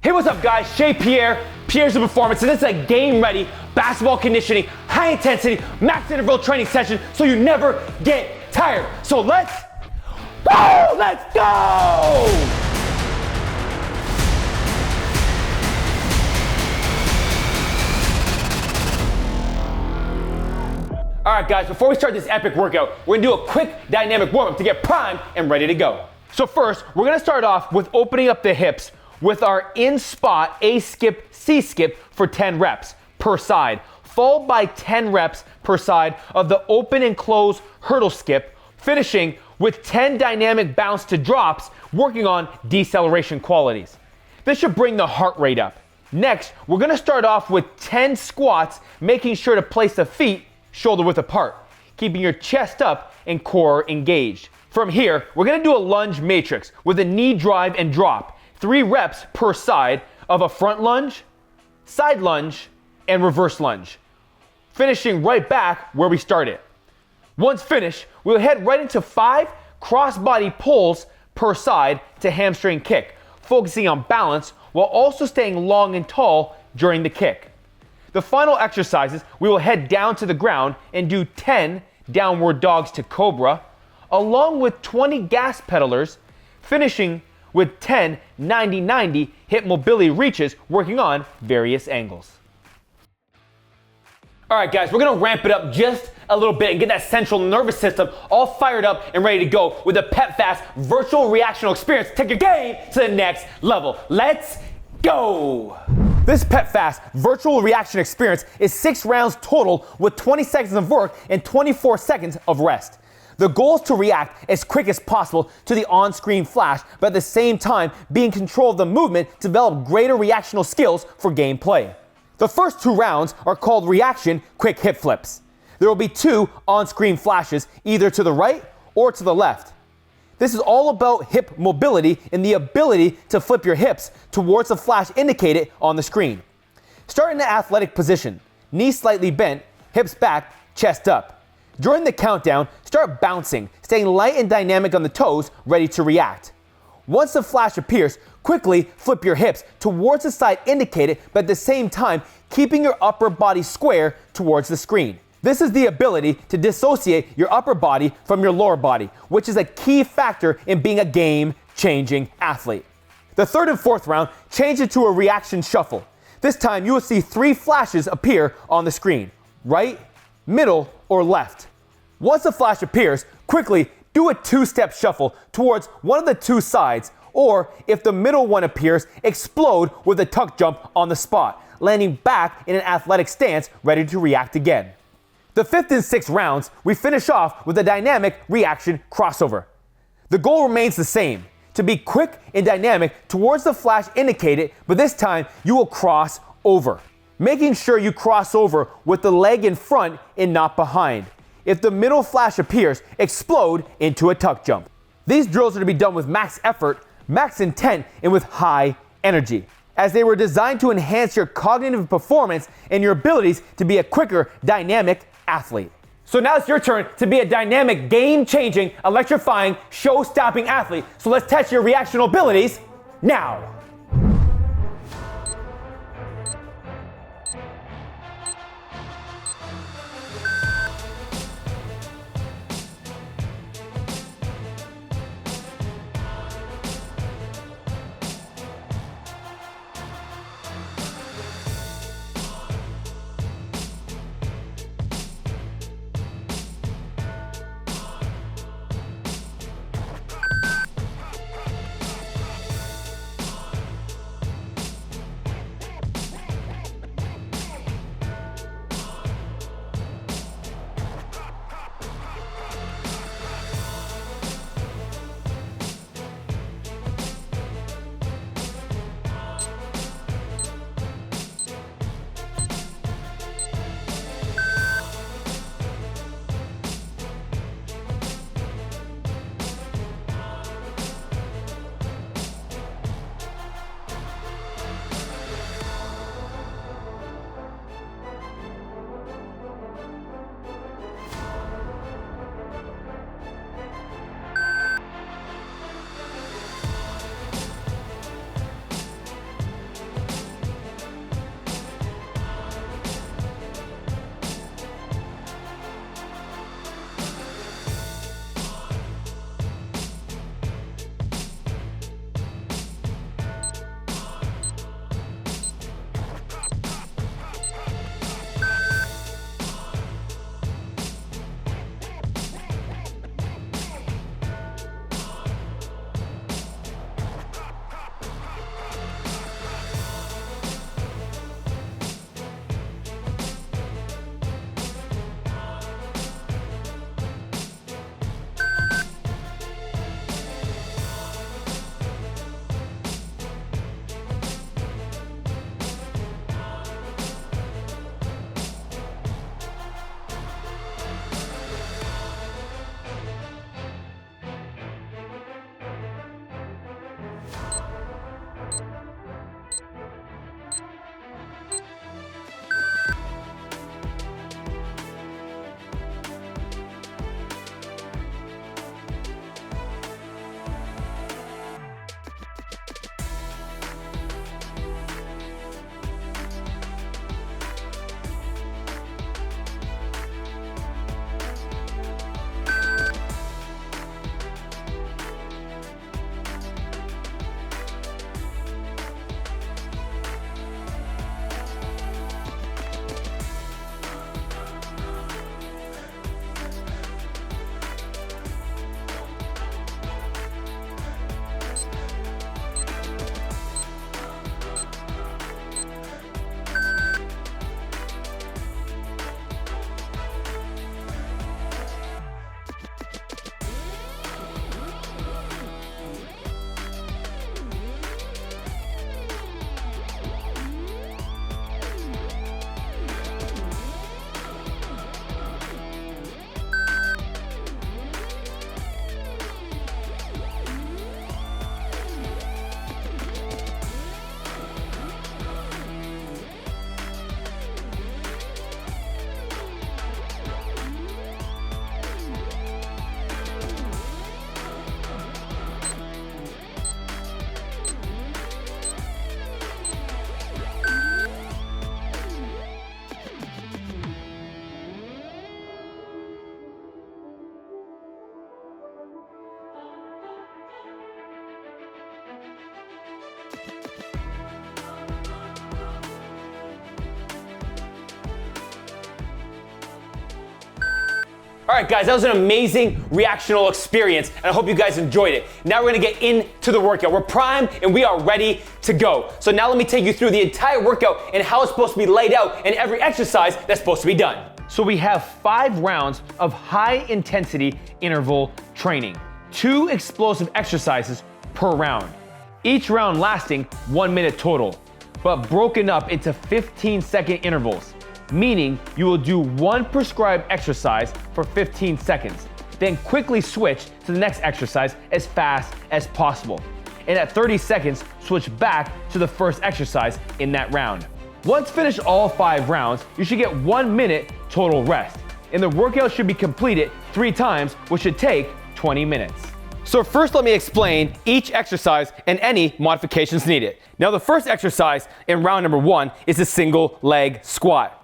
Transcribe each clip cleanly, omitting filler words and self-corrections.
Hey, what's up guys? Shea, Pierre's the Performance, and this is a game-ready basketball conditioning, high-intensity, max interval training session so you never get tired. So let's go! Let's go! All right guys, before we start this epic workout, we're gonna do a quick dynamic warm-up to get primed and ready to go. So first, we're gonna start off with opening up the hips with our in-spot A-skip, C-skip for 10 reps per side, followed by 10 reps per side of the open and close hurdle skip, finishing with 10 dynamic bounce to drops, working on deceleration qualities. This should bring the heart rate up. Next, we're gonna start off with 10 squats, making sure to place the feet shoulder width apart, keeping your chest up and core engaged. From here, we're gonna do a lunge matrix with a knee drive and drop, 3 reps per side of a front lunge, side lunge, and reverse lunge, finishing right back where we started. Once finished, we'll head right into 5 cross-body pulls per side to hamstring kick, focusing on balance while also staying long and tall during the kick. The final exercises, we will head down to the ground and do 10 downward dogs to cobra, along with 20 gas pedalers, finishing with 10 90-90 hip mobility reaches, working on various angles. All right guys, we're gonna ramp it up just a little bit and get that central nervous system all fired up and ready to go with the PEP Virtual Reaction Experience. Take your game to the next level. Let's go! This PEP Virtual Reaction Experience is 6 rounds total with 20 seconds of work and 24 seconds of rest. The goal is to react as quick as possible to the on-screen flash, but at the same time be in control of the movement to develop greater reactional skills for gameplay. The first 2 rounds are called reaction quick hip flips. There will be 2 on-screen flashes, either to the right or to the left. This is all about hip mobility and the ability to flip your hips towards the flash indicated on the screen. Start in the athletic position, knees slightly bent, hips back, chest up. During the countdown, start bouncing, staying light and dynamic on the toes, ready to react. Once the flash appears, quickly flip your hips towards the side indicated, but at the same time, keeping your upper body square towards the screen. This is the ability to dissociate your upper body from your lower body, which is a key factor in being a game-changing athlete. The 3rd and 4th round, change it to a reaction shuffle. This time, you will see 3 flashes appear on the screen, right, middle, or left. Once the flash appears, quickly do a 2-step shuffle towards one of the 2 sides, or if the middle one appears, explode with a tuck jump on the spot, landing back in an athletic stance, ready to react again. The 5th and 6th rounds, we finish off with a dynamic reaction crossover. The goal remains the same, to be quick and dynamic towards the flash indicated, but this time you will cross over, making sure you cross over with the leg in front and not behind. If the middle flash appears, explode into a tuck jump. These drills are to be done with max effort, max intent, and with high energy, as they were designed to enhance your cognitive performance and your abilities to be a quicker, dynamic athlete. So now it's your turn to be a dynamic, game-changing, electrifying, show-stopping athlete. So let's test your reactional abilities now. All right, guys, that was an amazing reactional experience, and I hope you guys enjoyed it. Now we're gonna get into the workout. We're primed and we are ready to go. So now let me take you through the entire workout and how it's supposed to be laid out and every exercise that's supposed to be done. So we have 5 rounds of high intensity interval training, 2 explosive exercises per round, each round lasting 1 minute total, but broken up into 15-second intervals. Meaning you will do 1 prescribed exercise for 15 seconds, then quickly switch to the next exercise as fast as possible. And at 30 seconds, switch back to the first exercise in that round. Once finished all 5 rounds, you should get 1 minute total rest. And the workout should be completed 3 times, which should take 20 minutes. So first let me explain each exercise and any modifications needed. Now the first exercise in round number 1 is a single leg squat.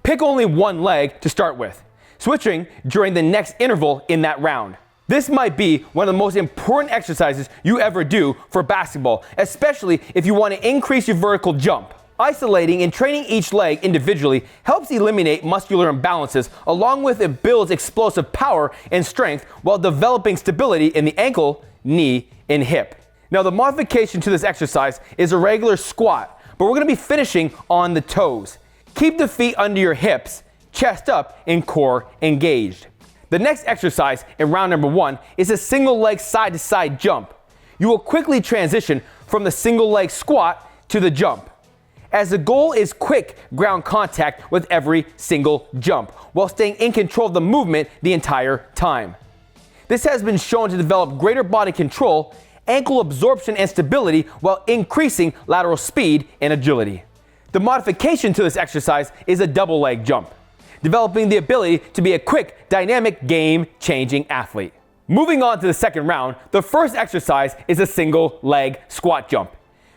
Pick only 1 leg to start with, switching during the next interval in that round. This might be one of the most important exercises you ever do for basketball, especially if you want to increase your vertical jump. Isolating and training each leg individually helps eliminate muscular imbalances, along with it builds explosive power and strength while developing stability in the ankle, knee, and hip. Now the modification to this exercise is a regular squat, but we're going to be finishing on the toes. Keep the feet under your hips, chest up, and core engaged. The next exercise in round number 1 is a single leg side-to-side jump. You will quickly transition from the single leg squat to the jump, as the goal is quick ground contact with every single jump, while staying in control of the movement the entire time. This has been shown to develop greater body control, ankle absorption and stability, while increasing lateral speed and agility. The modification to this exercise is a double leg jump, developing the ability to be a quick, dynamic, game-changing athlete. Moving on to the second round, the first exercise is a single leg squat jump.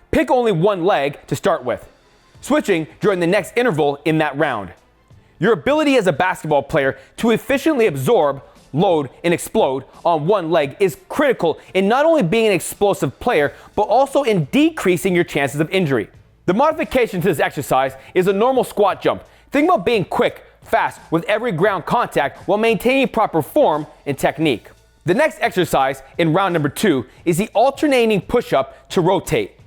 Pick only 1 leg to start with, switching during the next interval in that round. Your ability as a basketball player to efficiently absorb, load, and explode on 1 leg is critical in not only being an explosive player, but also in decreasing your chances of injury. The modification to this exercise is a normal squat jump. Think about being quick, fast, with every ground contact while maintaining proper form and technique. The next exercise in round number 2 is the alternating push-up to rotate.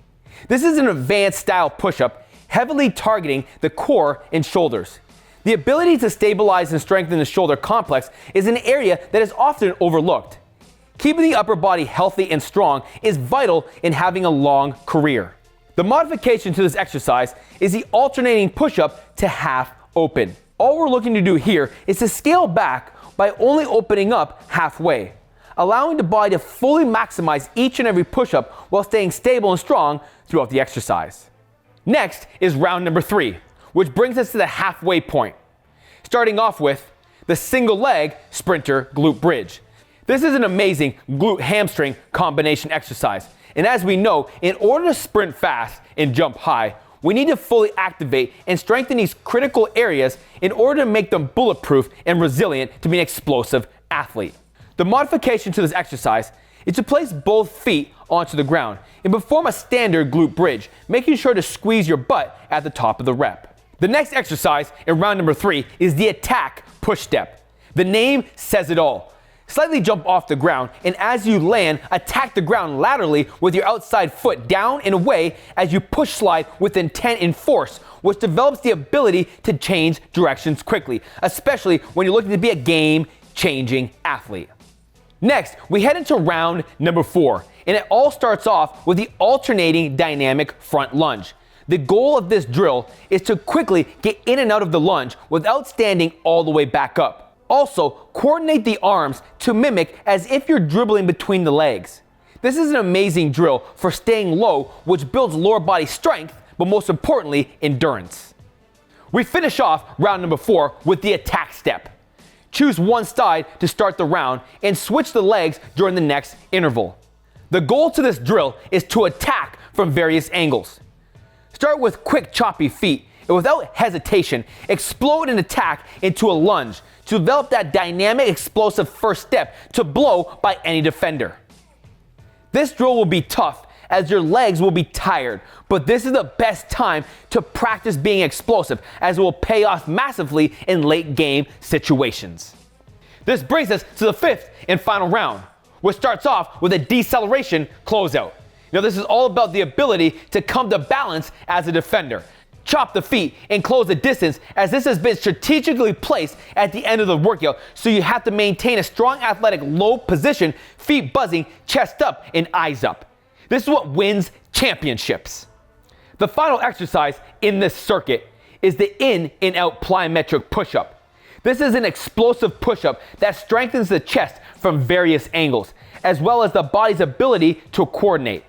This is an advanced style push-up, heavily targeting the core and shoulders. The ability to stabilize and strengthen the shoulder complex is an area that is often overlooked. Keeping the upper body healthy and strong is vital in having a long career. The modification to this exercise is the alternating push-up to half open. All we're looking to do here is to scale back by only opening up halfway, allowing the body to fully maximize each and every push-up while staying stable and strong throughout the exercise. Next is round number 3, which brings us to the halfway point. Starting off with the single leg sprinter glute bridge. This is an amazing glute hamstring combination exercise. And as we know, in order to sprint fast and jump high, we need to fully activate and strengthen these critical areas in order to make them bulletproof and resilient to be an explosive athlete. The modification to this exercise is to place both feet onto the ground and perform a standard glute bridge, making sure to squeeze your butt at the top of the rep. The next exercise in round number 3 is the attack push step. The name says it all. Slightly jump off the ground, and as you land, attack the ground laterally with your outside foot down and away as you push slide with intent and force, which develops the ability to change directions quickly, especially when you're looking to be a game-changing athlete. Next, we head into round number 4, and it all starts off with the alternating dynamic front lunge. The goal of this drill is to quickly get in and out of the lunge without standing all the way back up. Also, coordinate the arms to mimic as if you're dribbling between the legs. This is an amazing drill for staying low, which builds lower body strength, but most importantly, endurance. We finish off round number 4 with the attack step. Choose one side to start the round and switch the legs during the next interval. The goal to this drill is to attack from various angles. Start with quick, choppy feet, and without hesitation, explode and attack into a lunge to develop that dynamic, explosive first step to blow by any defender. This drill will be tough as your legs will be tired, but this is the best time to practice being explosive as it will pay off massively in late game situations. This brings us to the 5th and final round, which starts off with a deceleration closeout. Now this is all about the ability to come to balance as a defender. Chop the feet and close the distance, as this has been strategically placed at the end of the workout, so you have to maintain a strong athletic low position, feet buzzing, chest up, and eyes up. This is what wins championships. The final exercise in this circuit is the in and out plyometric push-up. This is an explosive push-up that strengthens the chest from various angles, as well as the body's ability to coordinate.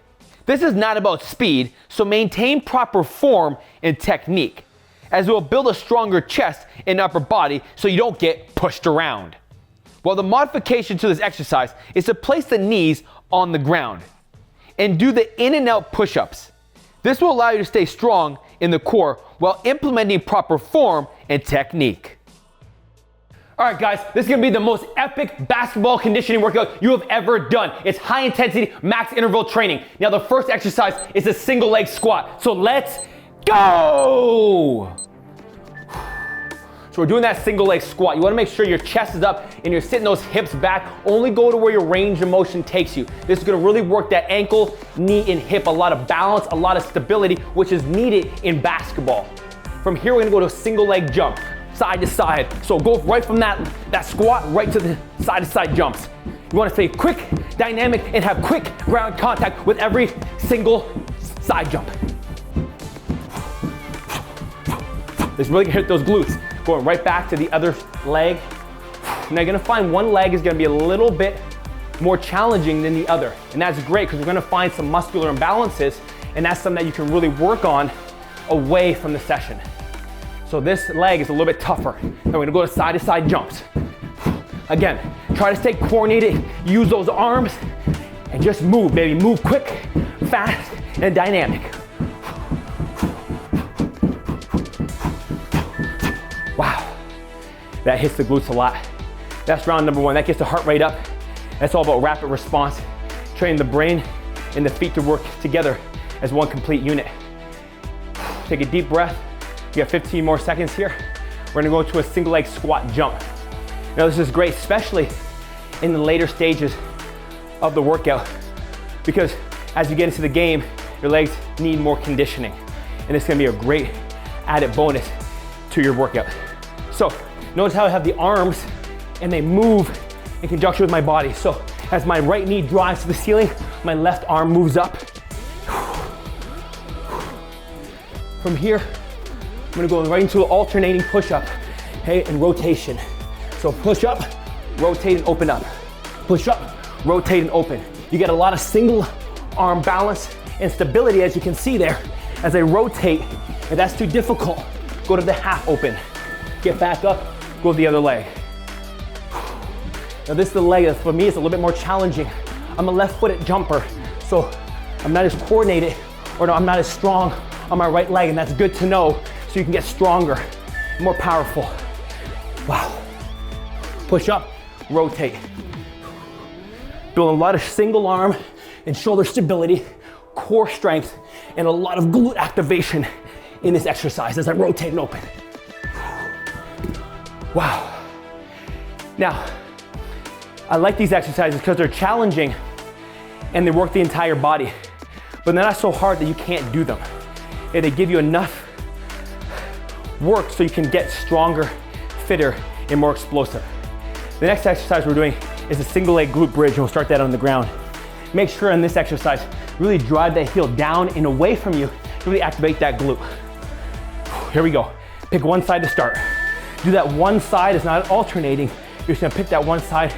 This is not about speed, so maintain proper form and technique, as it will build a stronger chest and upper body so you don't get pushed around. Well, the modification to this exercise is to place the knees on the ground and do the in and out push-ups. This will allow you to stay strong in the core while implementing proper form and technique. All right, guys, this is gonna be the most epic basketball conditioning workout you have ever done. It's high intensity, max interval training. Now, the first exercise is a single leg squat. So let's go. So we're doing that single leg squat. You wanna make sure your chest is up and you're sitting those hips back. Only go to where your range of motion takes you. This is gonna really work that ankle, knee, and hip. A lot of balance, a lot of stability, which is needed in basketball. From here, we're gonna go to a single leg jump, side to side. So go right from that squat right to the side to side jumps. You wanna stay quick, dynamic, and have quick ground contact with every single side jump. This really can hit those glutes. Going right back to the other leg. Now you're gonna find one leg is gonna be a little bit more challenging than the other. And that's great, because we're gonna find some muscular imbalances, and that's something that you can really work on away from the session. So this leg is a little bit tougher. Now we're gonna go to side jumps. Again, try to stay coordinated, use those arms, and just move, baby. Move quick, fast, and dynamic. Wow, that hits the glutes a lot. That's round number 1. That gets the heart rate up. That's all about rapid response, training the brain and the feet to work together as one complete unit. Take a deep breath. You got 15 more seconds here. We're gonna go to a single leg squat jump. Now this is great, especially in the later stages of the workout, because as you get into the game, your legs need more conditioning. And it's gonna be a great added bonus to your workout. So notice how I have the arms and they move in conjunction with my body. So as my right knee drives to the ceiling, my left arm moves up. From here, I'm gonna go right into an alternating push-up, okay, and rotation. So push up, rotate and open up. Push up, rotate and open. You get a lot of single arm balance and stability, as you can see there. As I rotate, if that's too difficult, go to the half open. Get back up, go to the other leg. Now this is the leg that for me is a little bit more challenging. I'm a left-footed jumper, so I'm not as coordinated, or no, I'm not as strong on my right leg, and that's good to know, so you can get stronger, more powerful. Wow. Push up, rotate. Build a lot of single arm and shoulder stability, core strength, and a lot of glute activation in this exercise as I rotate and open. Wow. Now, I like these exercises because they're challenging and they work the entire body, but they're not so hard that you can't do them. And they give you enough work so you can get stronger, fitter, and more explosive. The next exercise we're doing is a single leg glute bridge, and we'll start that on the ground. Make sure in this exercise, really drive that heel down and away from you to really activate that glute. Here we go. Pick one side to start. Do that one side, it's not alternating. You're just gonna pick that one side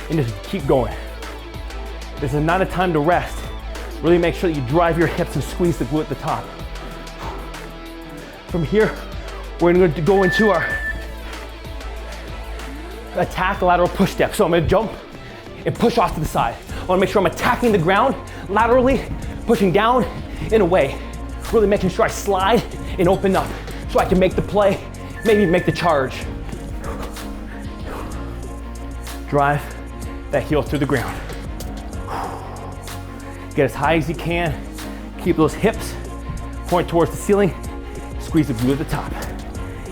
and just keep going. This is not a time to rest. Really make sure that you drive your hips and squeeze the glute at the top. From here, we're gonna go into our attack lateral push step. So I'm gonna jump and push off to the side. I wanna make sure I'm attacking the ground laterally, pushing down and away. Really making sure I slide and open up so I can make the play, maybe make the charge. Drive that heel through the ground. Get as high as you can. Keep those hips point towards the ceiling. Squeeze the glute at the top.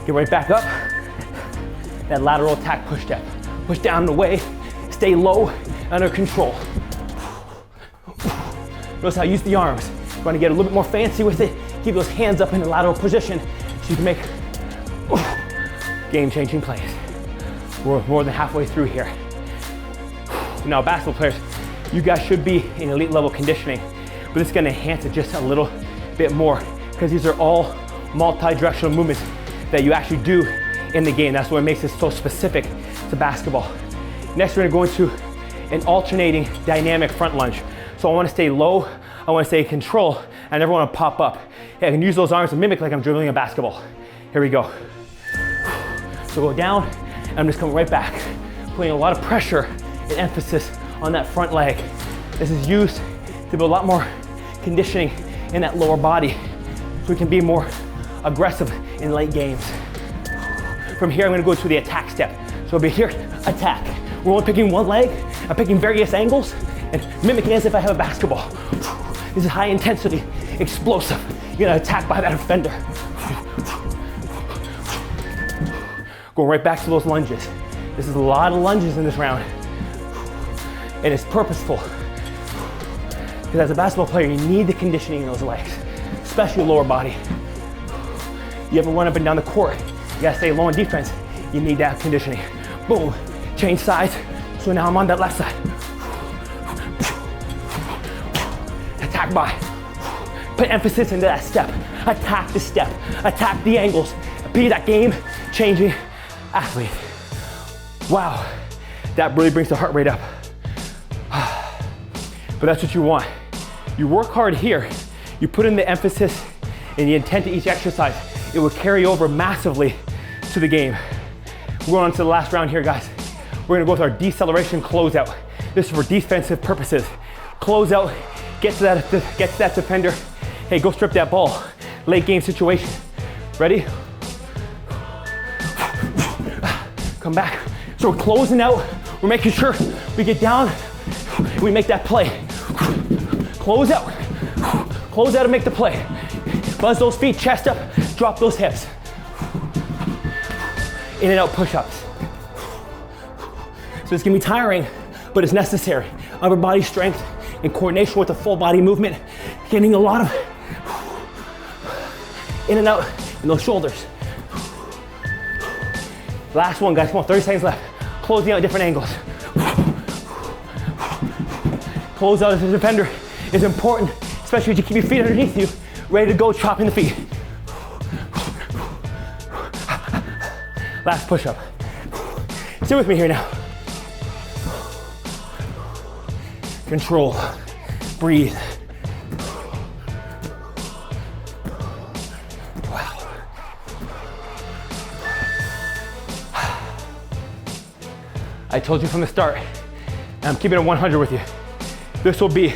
Get right back up. That lateral attack push step. Push down and away. Stay low, under control. Notice how I use the arms. You want to get a little bit more fancy with it. Keep those hands up in the lateral position so you can make game-changing plays. We're more than halfway through here. Now, basketball players, you guys should be in elite level conditioning, but it's going to enhance it just a little bit more because these are all multi-directional movements that you actually do in the game. That's what makes it so specific to basketball. Next, we're going to go into an alternating dynamic front lunge. So I want to stay low, I want to stay in control, I never want to pop up. Hey, I can use those arms to mimic like I'm dribbling a basketball. Here we go. So go down, and I'm just coming right back, putting a lot of pressure and emphasis on that front leg. This is used to build a lot more conditioning in that lower body so we can be more aggressive in late games. From here, I'm going to go to the attack step. So I'll be here, attack. We're only picking one leg. I'm picking various angles and mimicking as if I have a basketball. This is high intensity, explosive. You're gonna attack by that offender. Going right back to those lunges. This is a lot of lunges in this round. And it's purposeful. Because as a basketball player, you need the conditioning in those legs, especially lower body. You ever run up and down the court, you gotta stay low on defense, you need that conditioning. Boom, change sides, so now I'm on that left side. Attack by, put emphasis into that step, attack the step, attack the angles, be that game-changing athlete. Wow, that really brings the heart rate up. But that's what you want. You work hard here, you put in the emphasis and the intent to each exercise, it will carry over massively to the game. We're going on to the last round here, guys. We're gonna go with our deceleration closeout. This is for defensive purposes. Closeout, get to that defender. Hey, go strip that ball. Late game situation. Ready? Come back. So we're closing out. We're making sure we get down. We make that play. Close out. Close out and make the play. Buzz those feet, chest up, drop those hips. In and out push-ups. So it's gonna be tiring, but it's necessary. Upper body strength in coordination with the full body movement, getting a lot of in and out in those shoulders. Last one, guys, come on, 30 seconds left. Closing out at different angles. Close out as a defender is important, especially as you keep your feet underneath you, ready to go, chopping the feet. Last push-up. Stay with me here now. Control, breathe. Wow. I told you from the start, and I'm keeping it 100 with you. This will be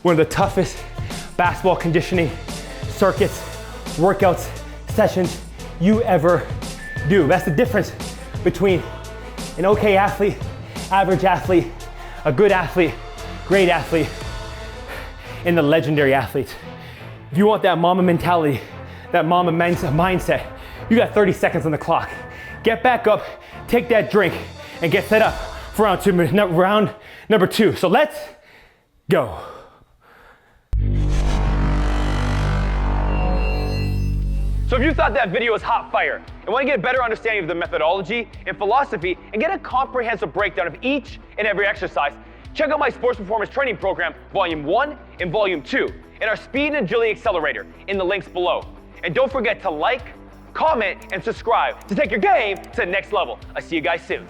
one of the toughest basketball conditioning circuits, workouts, sessions you ever do. That's the difference between an okay athlete, average athlete, a good athlete, great athlete, and the legendary athletes. If you want that mama mentality, that mama mindset, you got 30 seconds on the clock. Get back up, take that drink, and get set up for round number 2. So let's go. So if you thought that video was hot fire and want to get a better understanding of the methodology and philosophy and get a comprehensive breakdown of each and every exercise, check out my Sports Performance Training Program, Volume 1 and Volume 2, and our Speed and Agility Accelerator in the links below. And don't forget to like, comment, and subscribe to take your game to the next level. I'll see you guys soon.